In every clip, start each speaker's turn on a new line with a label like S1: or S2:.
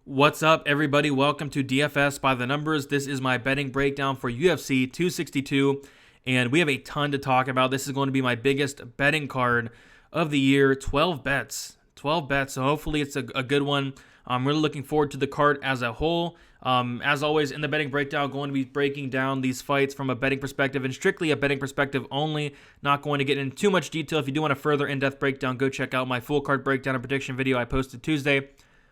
S1: What's up, everybody? Welcome to DFS by the Numbers. This is my betting breakdown for UFC 262, and we have a ton to talk about. This is going to be my biggest betting card of the year. 12 bets. 12 bets, so hopefully it's a good one. I'm really looking forward to the card as a whole. As always, in the betting breakdown, going to be breaking down these fights from a betting perspective and strictly a betting perspective only. Not going to get into too much detail. If you do want a further in-depth breakdown, go check out my full card breakdown and prediction video I posted Tuesday.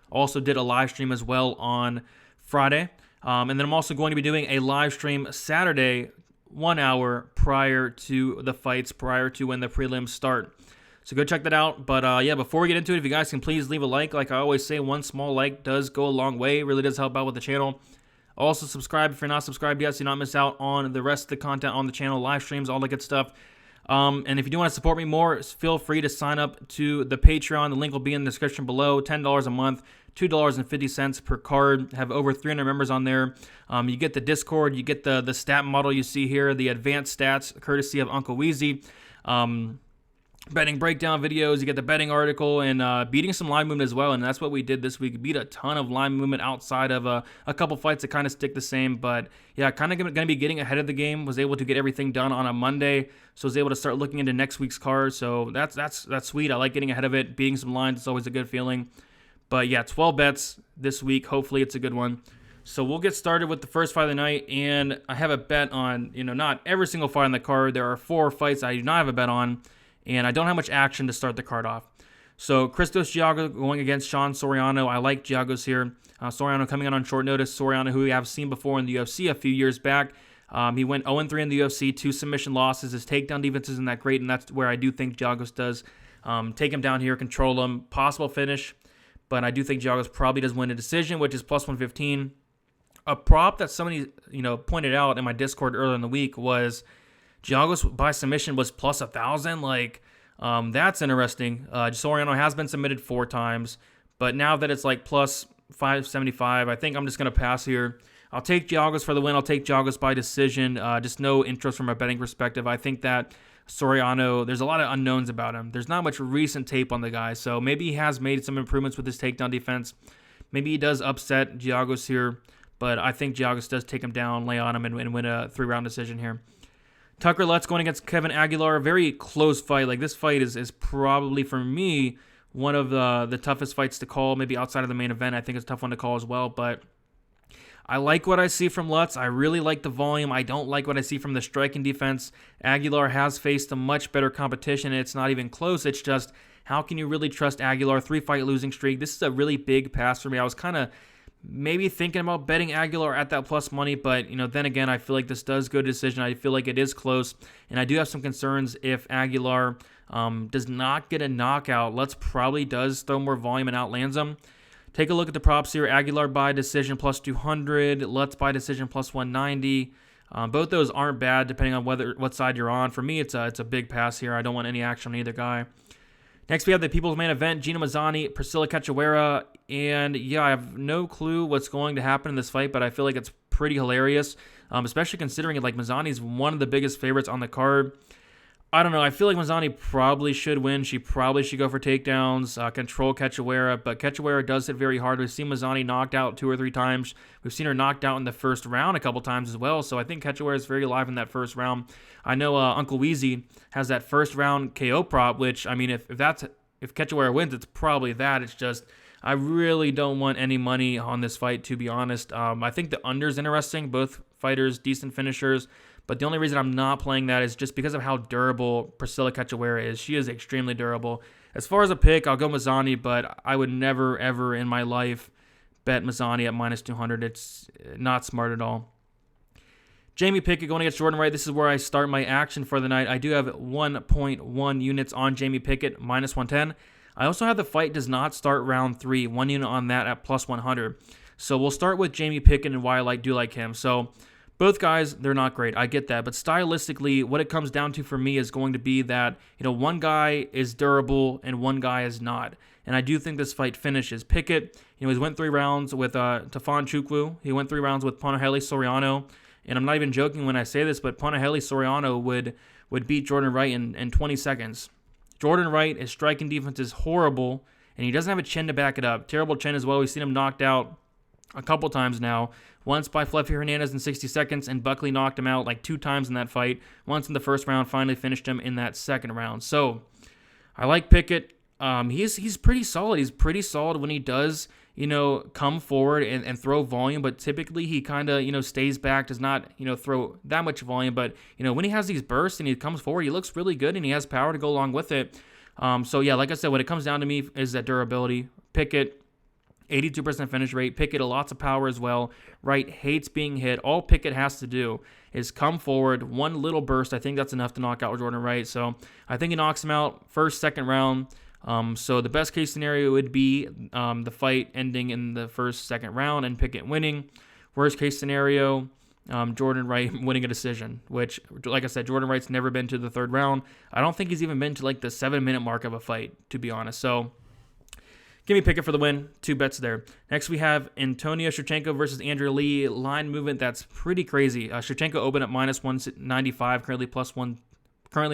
S1: Also did a live stream as well on Friday. And then I'm also going to be doing a live stream Saturday, 1 hour prior to the fights, prior to when the prelims start. So go check that out. But yeah, before we get into it, if you guys can please leave a like. Like I always say, one small like does go a long way. It really does help out with the channel. Also subscribe if you're not subscribed yet so you don't miss out on the rest of the content on the channel, live streams, all that good stuff. And if you do want to support me more, feel free to sign up to the Patreon. The link will be in the description below. $10 a month, $2.50 per card. Have over 300 members on there. You get the Discord. You get the stat model you see here, the advanced stats, courtesy of Uncle Weezy. Betting breakdown videos. You get the betting article and beating some line movement as well. And that's what we did this week. Beat a ton of line movement outside of a couple fights that kind of stick the same. But yeah, kind of going to be getting ahead of the game. Was able to get everything done on a Monday. So was able to start looking into next week's card. So that's sweet. I like getting ahead of it. Beating some lines is always a good feeling. But yeah, 12 bets this week. Hopefully it's a good one. So we'll get started with the first fight of the night. And I have a bet on, not every single fight on the card. There are 4 fights I do not have a bet on. And I don't have much action to start the card off. So Christos Giagos going against Sean Soriano. I like Giagos here. Soriano coming in on short notice. Soriano, who we have seen before in the UFC a few years back. He went 0-3 in the UFC, 2 submission losses. His takedown defense isn't that great, and that's where I do think Giagos does take him down here, control him, possible finish. But I do think Giagos probably does win a decision, which is plus 115. A prop that somebody pointed out in my Discord earlier in the week was Giagos by submission was plus 1,000. That's interesting. Soriano has been submitted 4 times, but now that it's like plus 575, I think I'm just going to pass here. I'll take Giagos for the win. I'll take Giagos by decision. Just no interest from a betting perspective. I think that Soriano, there's a lot of unknowns about him. There's not much recent tape on the guy, so maybe he has made some improvements with his takedown defense. Maybe he does upset Giagos here, but I think Giagos does take him down, lay on him, and win a 3-round decision here. Tucker Lutz going against Kevin Aguilar. Very close fight. This fight is probably, for me, one of the toughest fights to call. Maybe outside of the main event, I think it's a tough one to call as well. But I like what I see from Lutz. I really like the volume. I don't like what I see from the striking defense. Aguilar has faced a much better competition, and it's not even close. It's just, how can you really trust Aguilar? 3-fight losing streak. This is a really big pass for me. I was kind of maybe thinking about betting Aguilar at that plus money, but then again, I feel like this does go to decision. I feel like it is close, and I do have some concerns if Aguilar does not get a knockout. Lutz probably does throw more volume and outlands him. Take a look at the props here. Aguilar by decision plus 200, Lutz by decision plus 190. Both those aren't bad depending on what side you're on. For me, it's a big pass here. I don't want any action on either guy. Next, we have the People's Main Event, Gina Mazzani, Priscilla Cachuwera, and yeah, I have no clue what's going to happen in this fight, but I feel like it's pretty hilarious, especially considering Mazzani's one of the biggest favorites on the card. I don't know, I feel like Mazzani probably should win. She probably should go for takedowns, control Cachuwera, but Cachuwera does hit very hard. We've seen Mazzani knocked out 2 or 3 times. We've seen her knocked out in the first round a couple times as well, so I think Cachuwera is very alive in that first round. I know Uncle Weezy has that first round KO prop, which, I mean, if Cachuwera wins, it's probably that. It's just, I really don't want any money on this fight, to be honest. I think the under is interesting. Both fighters, decent finishers. But the only reason I'm not playing that is just because of how durable Priscilla Cachuwera is. She is extremely durable. As far as a pick, I'll go Mazzani, but I would never, ever in my life bet Mazzani at minus 200. It's not smart at all. Jamie Pickett going against Jordan Wright. This is where I start my action for the night. I do have 1.1 units on Jamie Pickett, minus 110. I also have the fight does not start round 3. 1 unit on that at plus 100. So we'll start with Jamie Pickett and why I do like him. So both guys, they're not great. I get that. But stylistically, what it comes down to for me is going to be that, one guy is durable and one guy is not. And I do think this fight finishes. Pickett, he went 3 rounds with Tafon Chukwu. He went 3 rounds with Punahele Soriano. And I'm not even joking when I say this, but Punahele Soriano would beat Jordan Wright in 20 seconds. Jordan Wright, his striking defense is horrible, and he doesn't have a chin to back it up. Terrible chin as well. We've seen him knocked out a couple times now. Once by Fluffy Hernandez in 60 seconds, and Buckley knocked him out like 2 times in that fight. Once in the first round, finally finished him in that second round. So I like Pickett. He's pretty solid. He's pretty solid when he does, come forward and throw volume, but typically he kind of, stays back, does not, throw that much volume. But, when he has these bursts and he comes forward, he looks really good and he has power to go along with it. So yeah, like I said, when it comes down to me is that durability. Pickett, 82% finish rate. Pickett, lots of power as well. Wright hates being hit. All Pickett has to do is come forward, one little burst. I think that's enough to knock out Jordan Wright. So I think he knocks him out first, second round. So the best case scenario would be the fight ending in the first, second round and Pickett winning. Worst case scenario, Jordan Wright winning a decision, which, like I said, Jordan Wright's never been to the third round. I don't think he's even been to like the 7-minute mark of a fight, to be honest. So give me Pickett for the win. 2 bets there. Next, we have Antonio Cerchenko versus Andrew Lee. Line movement that's pretty crazy. Cerchenko opened up minus 195, currently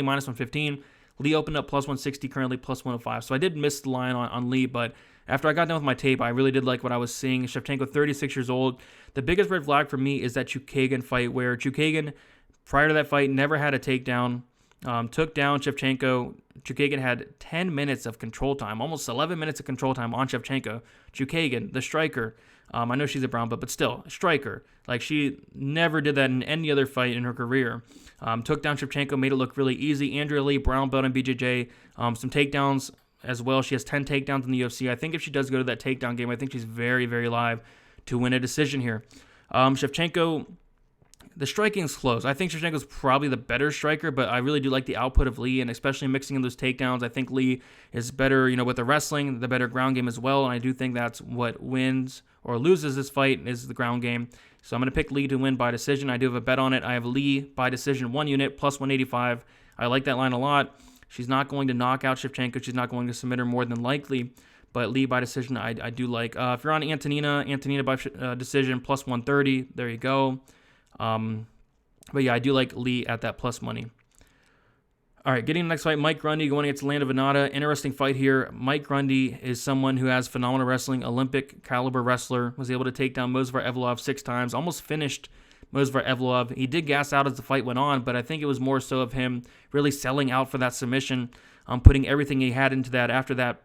S1: minus 115. Lee opened up plus 160, currently plus 105. So I did miss the line on Lee, but after I got done with my tape, I really did like what I was seeing. Shevchenko, 36 years old. The biggest red flag for me is that Chookagian fight, where Chookagian, prior to that fight, never had a takedown. Took down Shevchenko. Chookagian had 10 minutes of control time, almost 11 minutes of control time on Shevchenko. Chookagian, the striker. I know she's a brown belt, but still, a striker. Like, she never did that in any other fight in her career. Took down Shevchenko, made it look really easy. Andrea Lee, brown belt and BJJ. Some takedowns as well. She has 10 takedowns in the UFC. I think if she does go to that takedown game, I think she's very, very live to win a decision here. Shevchenko, the striking is close. I think Shevchenko's probably the better striker, but I really do like the output of Lee, and especially mixing in those takedowns. I think Lee is better, with the wrestling, the better ground game as well, and I do think that's what wins or loses this fight is the ground game. So I'm going to pick Lee to win by decision. I do have a bet on it. I have Lee by decision, 1 unit, plus 185. I like that line a lot. She's not going to knock out Shevchenko. She's not going to submit her more than likely. But Lee by decision, I do like. If you're on Antonina by decision, plus 130. There you go. But yeah, I do like Lee at that plus money. All right, getting the next fight, Mike Grundy going against Landa Venata. Interesting fight here. Mike Grundy is someone who has phenomenal wrestling, Olympic caliber wrestler, was able to take down Movsar Evloev 6 times, almost finished Movsar Evloev. He did gas out as the fight went on, but I think it was more so of him really selling out for that submission, putting everything he had into that. After that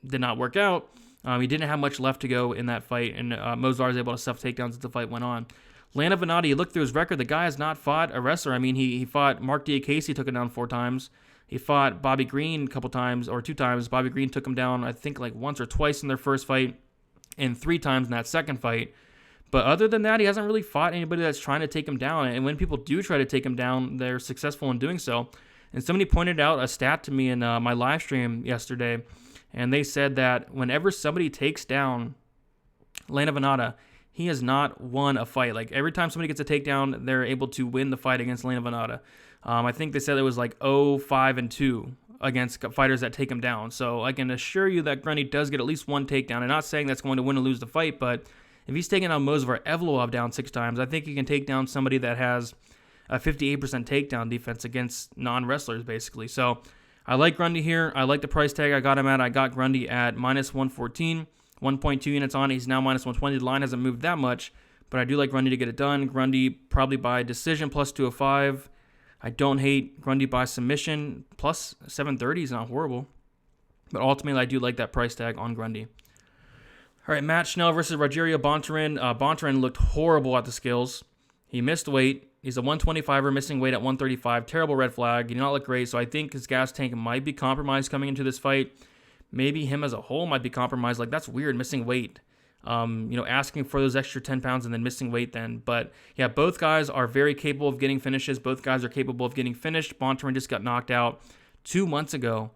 S1: did not work out, he didn't have much left to go in that fight, and Movsar was able to stuff takedowns as the fight went on. Landa Venata, you look through his record, the guy has not fought a wrestler. I mean, he fought Mark Diakase, took him down 4 times. He fought Bobby Green a couple times, or 2 times. Bobby Green took him down, I think, like once or twice in their first fight, and 3 times in that second fight. But other than that, he hasn't really fought anybody that's trying to take him down. And when people do try to take him down, they're successful in doing so. And somebody pointed out a stat to me in my live stream yesterday, and they said that whenever somebody takes down Landa Venata, he has not won a fight. Like, every time somebody gets a takedown, they're able to win the fight against Landa Venata. I think they said it was like 0-5-2 against fighters that take him down. So I can assure you that Grundy does get at least 1 takedown. I'm not saying that's going to win or lose the fight, but if he's taking down Movsar Evloev down 6 times, I think he can take down somebody that has a 58% takedown defense against non-wrestlers, basically. So I like Grundy here. I like the price tag I got him at. I got Grundy at minus 114. 1.2 units on it. He's now minus 120. The line hasn't moved that much, but I do like Grundy to get it done. Grundy probably by decision, plus 205. I don't hate Grundy by submission. Plus 730 is not horrible, but ultimately I do like that price tag on Grundy. All right, Matt Schnell versus Rogerio Bontorin. Bontorin looked horrible at the skills. He missed weight. He's a 125er, missing weight at 135. Terrible red flag. He did not look great, so I think his gas tank might be compromised coming into this fight. Maybe him as a whole might be compromised. Like, that's weird, missing weight. Asking for those extra 10 pounds and then missing weight then. But, yeah, both guys are very capable of getting finishes. Both guys are capable of getting finished. Bontorin just got knocked out 2 months ago.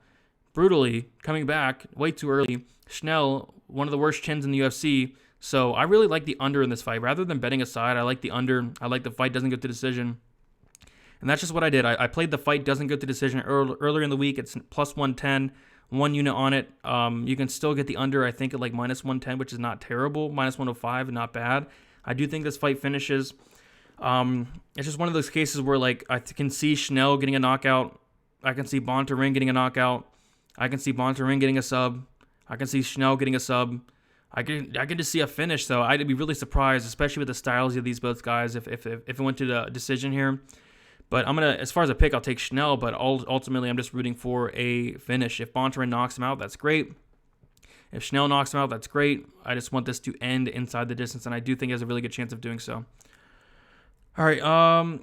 S1: Brutally, coming back way too early. Schnell, one of the worst chins in the UFC. So I really like the under in this fight. Rather than betting aside, I like the under. I like the fight doesn't go to decision. And that's just what I did. I played the fight doesn't go to decision earlier in the week. It's plus 110. 1 unit on it. You can still get the under, I think, at like minus 110, which is not terrible. Minus 105, not bad. I do think this fight finishes. It's just one of those cases where, like, I can see Schnell getting a knockout. I can see Bontorin getting a knockout. I can see Bontorin getting a sub. I can see Schnell getting a sub. I can just see a finish. So I'd be really surprised, especially with the styles of these both guys, if it went to the decision here. But I'm gonna, as far as a pick, I'll take Schnell. But ultimately, I'm just rooting for a finish. If Bontorin knocks him out, that's great. If Schnell knocks him out, that's great. I just want this to end inside the distance, and I do think he has a really good chance of doing so. All right,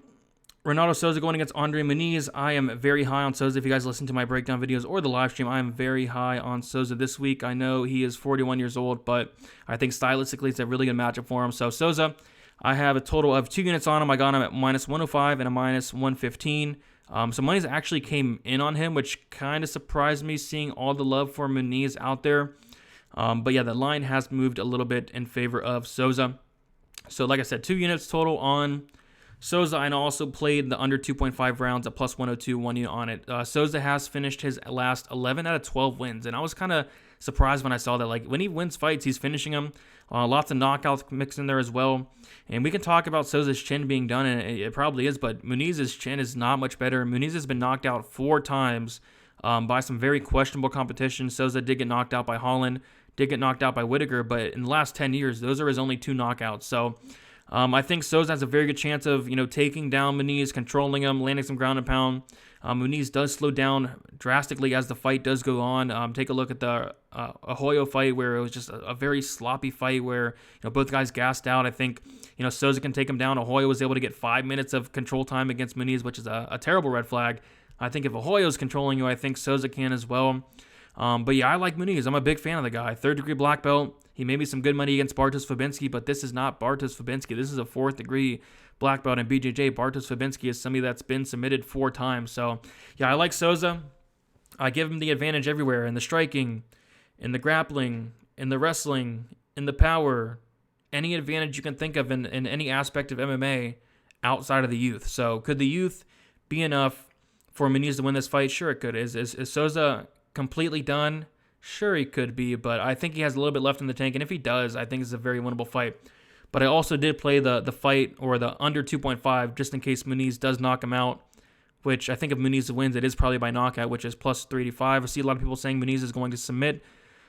S1: Renato Souza going against Andre Muniz. I am very high on Souza. If you guys listen to my breakdown videos or the live stream, I am very high on Souza this week. I know he is 41 years old, but I think stylistically it's a really good matchup for him. So Souza, I have a total of 2 units on him. I got him at minus 105 and a minus 115. So monies actually came in on him, which kind of surprised me seeing all the love for Muniz out there. But yeah, the line has moved a little bit in favor of Souza. So like I said, 2 units total on Souza. I also played the under 2.5 rounds at plus 102, 1 unit on it. Souza has finished his last 11 out of 12 wins, and I was kind of surprised when I saw that. Like, when he wins fights, he's finishing them. Lots of knockouts mixed in there as well. And we can talk about Souza's chin being done, and it probably is, but Muniz's chin is not much better. Muniz has been knocked out 4 times by some very questionable competition. Souza did get knocked out by Holland, did get knocked out by Whittaker, but in the last 10 years, those are his only 2 knockouts. So I think Souza has a very good chance of, taking down Muniz, controlling him, landing some ground and pound. Muniz does slow down drastically as the fight does go on. Take a look at the Ahoyo fight where it was just a very sloppy fight where both guys gassed out. I think Souza can take him down. Ahoyo was able to get 5 minutes of control time against Muniz, which is a terrible red flag. I think if Ahoyo's controlling you, I think Souza can as well. But yeah, I like Muniz. I'm a big fan of the guy. 3rd-degree black belt. He made me some good money against Bartosz Fabinski, but this is not Bartosz Fabinski. This is a 4th-degree black belt in BJJ. Bartosz Fabinski is somebody that's been submitted 4 times. So yeah, I like Souza. I give him the advantage everywhere, in the striking, in the grappling, in the wrestling, in the power, any advantage you can think of in any aspect of MMA outside of the youth. So could the youth be enough for Muniz to win this fight? Sure it could. Is Souza completely done? Sure he could be, but I think he has a little bit left in the tank, and if he does, I think it's a very winnable fight. But I also did play the fight, or the under 2.5, just in case Muniz does knock him out, which I think if Muniz wins, it is probably by knockout, which is plus 385. I see a lot of people saying Muniz is going to submit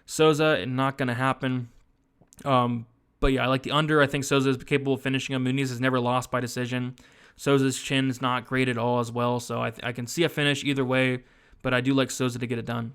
S1: Souza, and not going to happen. But yeah, I like the under. I think Souza is capable of finishing him. Muniz has never lost by decision. Souza's chin is not great at all as well, so I can see a finish either way, but I do like Souza to get it done.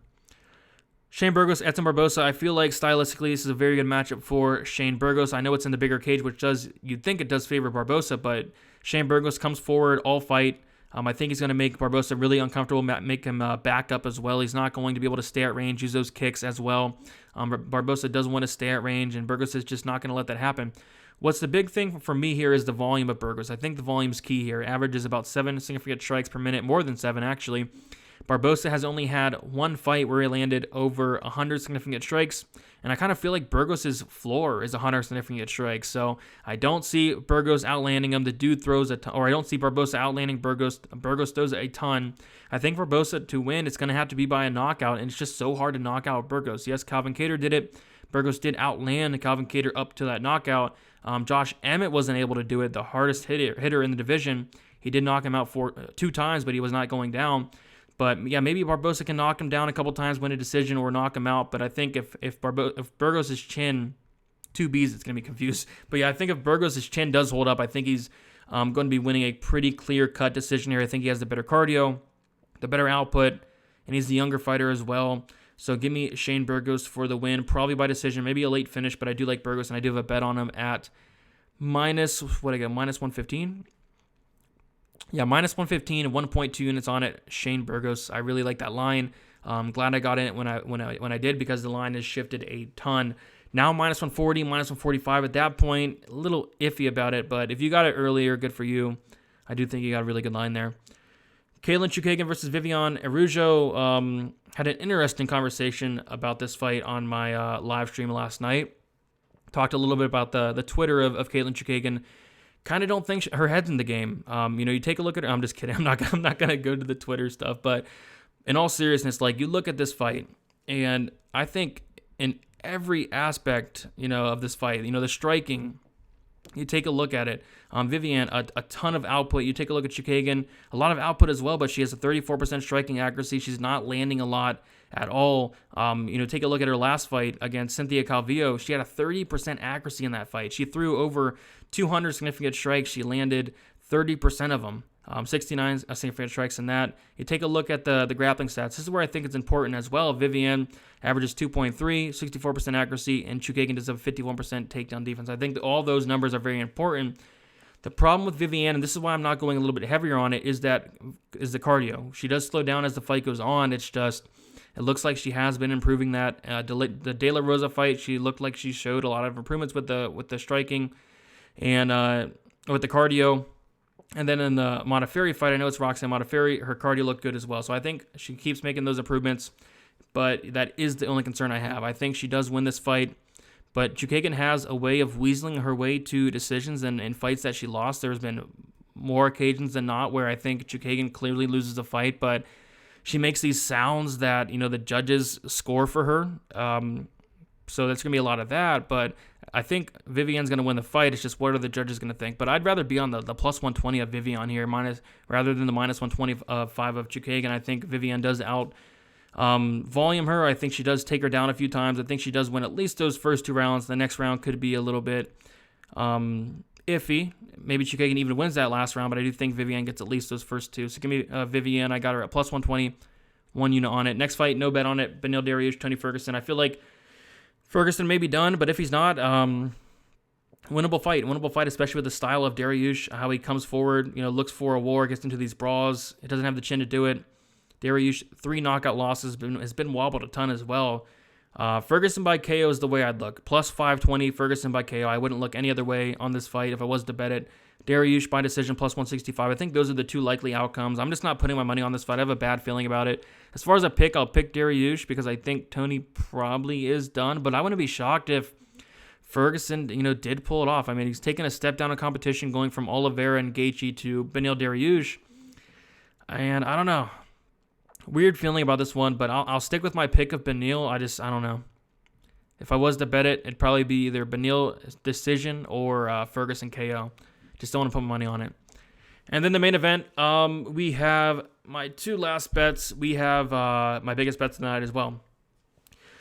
S1: Shane Burgos, Edson Barbosa. I feel like stylistically this is a very good matchup for Shane Burgos. I know it's in the bigger cage, which you'd think it does favor Barbosa, but Shane Burgos comes forward all fight. I think he's going to make Barbosa really uncomfortable, make him back up as well. He's not going to be able to stay at range, use those kicks as well. Barbosa does want to stay at range, and Burgos is just not going to let that happen. What's the big thing for me here is the volume of Burgos. I think the volume is key here. Average is about 7 significant strikes per minute, more than 7 actually. Barbosa has only had 1 fight where he landed over 100 significant strikes, and I kind of feel like Burgos' floor is 100 significant strikes, so I don't see Burgos outlanding him. The dude throws a ton, or I don't see Barbosa outlanding Burgos. Burgos throws a ton. I think for Barbosa to win, it's going to have to be by a knockout, and it's just so hard to knock out Burgos. Yes, Calvin Kattar did it. Burgos did outland Calvin Kattar up to that knockout. Josh Emmett wasn't able to do it, the hardest hitter in the division. He did knock him out 2 times, but he was not going down. But yeah, maybe Barbosa can knock him down a couple times, win a decision, or knock him out. But I think if Burgos' chin, 2 Bs, it's going to be confused. But yeah, I think if Burgos' chin does hold up, I think he's going to be winning a pretty clear-cut decision here. I think he has the better cardio, the better output, and he's the younger fighter as well. So give me Shane Burgos for the win, probably by decision, maybe a late finish, but I do like Burgos, and I do have a bet on him at minus 115? Yeah, minus 115, 1.2 units on it. Shane Burgos. I really like that line. Glad I got in it when I did, because the line has shifted a ton. Now minus 140, minus 145. At that point, a little iffy about it, but if you got it earlier, good for you. I do think you got a really good line there. Katlyn Chookagian versus Viviane Araújo. Had an interesting conversation about this fight on my live stream last night. Talked a little bit about the Twitter of Katlyn Chookagian. Kind of don't think her head's in the game. You take a look at her. I'm just kidding. I'm not gonna go to the Twitter stuff. But in all seriousness, like, you look at this fight, and I think in every aspect, of this fight, the striking, you take a look at it. Viviane, a ton of output. You take a look at Chookagian, a lot of output as well, but she has a 34% striking accuracy. She's not landing a lot. at all. Take a look at her last fight against Cynthia Calvillo. She had a 30% accuracy in that fight. She threw over 200 significant strikes. She landed 30% of them. 69 significant strikes in that. You take a look at the grappling stats. This is where I think it's important as well. Viviane averages 2.3, 64% accuracy, and Chookagian does have 51% takedown defense. I think that all those numbers are very important. The problem with Viviane, and this is why I'm not going a little bit heavier on it, is the cardio. She does slow down as the fight goes on. It looks like she has been improving that. The De La Rosa fight, she looked like she showed a lot of improvements with the striking and with the cardio. And then in the Modafferi fight, I know it's Roxanne Modafferi, her cardio looked good as well. So I think she keeps making those improvements, but that is the only concern I have. I think she does win this fight, but Chookagian has a way of weaseling her way to decisions in fights that she lost. There's been more occasions than not where I think Chookagian clearly loses the fight, but she makes these sounds that, the judges score for her. So that's going to be a lot of that, but I think Viviane's going to win the fight. It's just what are the judges going to think? But I'd rather be on the plus 120 of Viviane here rather than the minus 125 of Chookagian. I think Viviane does out volume her. I think she does take her down a few times. I think she does win at least those first 2 rounds. The next round could be a little bit iffy. Maybe Chookagian even wins that last round, but I do think Viviane gets at least those first 2. So give me Viviane. I got her at plus 120, 1 unit on it. Next fight, no bet on it. Beneil Dariush, Tony Ferguson. I feel like Ferguson may be done, but if he's not, winnable fight, especially with the style of Dariush, how he comes forward, looks for a war, gets into these brawls. He doesn't have the chin to do it. Dariush, 3 knockout losses, has been wobbled a ton as well. Ferguson by KO is the way I'd look. Plus 520, Ferguson by KO. I wouldn't look any other way on this fight if I was to bet it. Dariush by decision, plus 165. I think those are the 2 likely outcomes. I'm just not putting my money on this fight. I have a bad feeling about it. As far as a pick, I'll pick Dariush because I think Tony probably is done. But I wouldn't be shocked if Ferguson, did pull it off. I mean, he's taken a step down in competition going from Oliveira and Gaethje to Beneil Dariush. And I don't know. Weird feeling about this one, but I'll stick with my pick of Beneil. I don't know. If I was to bet it, it'd probably be either Beneil decision or Ferguson KO. Just don't want to put money on it. And then the main event, we have my 2 last bets. We have my biggest bets tonight as well.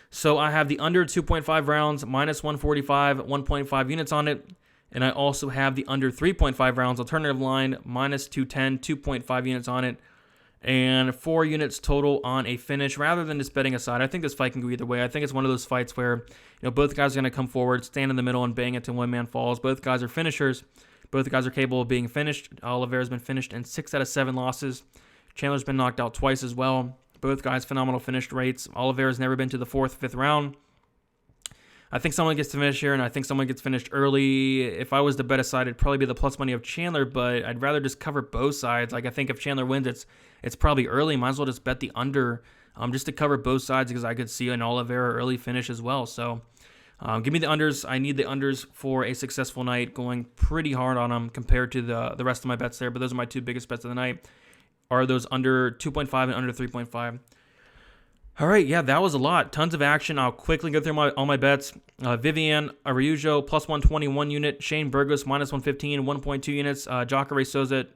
S1: So I have the under 2.5 rounds, minus 145, 1.5 units on it. And I also have the under 3.5 rounds, alternative line, minus 210, 2.5 units on it. And 4 units total on a finish rather than just betting aside. I think this fight can go either way. I think it's one of those fights where both guys are going to come forward, stand in the middle, and bang it till one man falls. Both guys are finishers. Both guys are capable of being finished. Oliveira's been finished in 6 out of 7 losses. Chandler's been knocked out twice as well. Both guys phenomenal finish rates. Oliveira's never been to the 4th, 5th round. I think someone gets to finish here, and I think someone gets finished early. If I was to bet aside, it'd probably be the plus money of Chandler, but I'd rather just cover both sides. Like I think if Chandler wins, it's probably early. Might as well just bet the under just to cover both sides because I could see an Oliveira early finish as well. So give me the unders. I need the unders for a successful night, going pretty hard on them compared to the rest of my bets there. But those are my 2 biggest bets of the night, are those under 2.5 and under 3.5. All right, yeah, that was a lot. Tons of action. I'll quickly go through all my bets. Viviane Araújo, plus 120, 1 unit. Shane Burgos, minus 115, 1.2 units. Jacare Souza,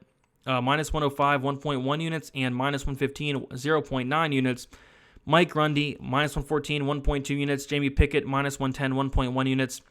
S1: minus 105, 1.1 units. And minus 115, 0.9 units. Mike Grundy, minus 114, 1.2 units. Jamie Pickett, minus 110, 1.1 units.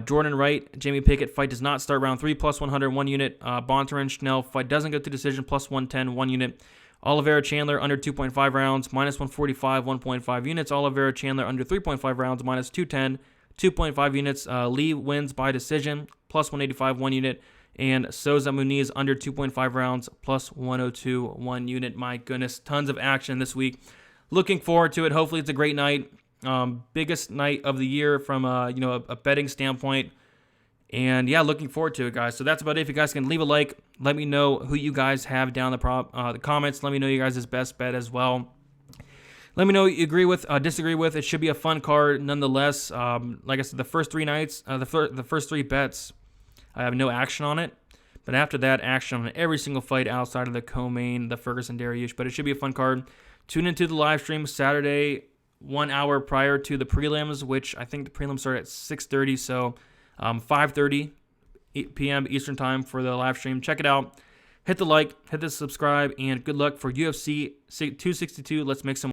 S1: Jordan Wright, Jamie Pickett, fight does not start round 3, plus 100, 1 unit. Bontorin Schnell, fight doesn't go to decision, plus 110, 1 unit. Oliveira Chandler, under 2.5 rounds, minus 145, 1.5 units. Oliveira Chandler, under 3.5 rounds, minus 210, 2.5 units. Lee wins by decision, plus 185, 1 unit. And Souza Muniz, under 2.5 rounds, plus 102, 1 unit. My goodness, tons of action this week. Looking forward to it. Hopefully it's a great night. Biggest night of the year from a betting standpoint. And yeah, looking forward to it, guys. So that's about it. If you guys can leave a like, let me know who you guys have down the comments. Let me know you guys' best bet as well. Let me know what you agree with, disagree with. It should be a fun card nonetheless. Like I said, the first 3 nights, the first 3 bets, I have no action on it. But after that, action on every single fight outside of the co-main, the Ferguson Dariush. But it should be a fun card. Tune into the live stream Saturday, 1 hour prior to the prelims, which I think the prelims start at 6:30. So 5:30 p.m. Eastern time for the live stream. Check it out. Hit the like, hit the subscribe, and good luck for UFC 262. Let's make some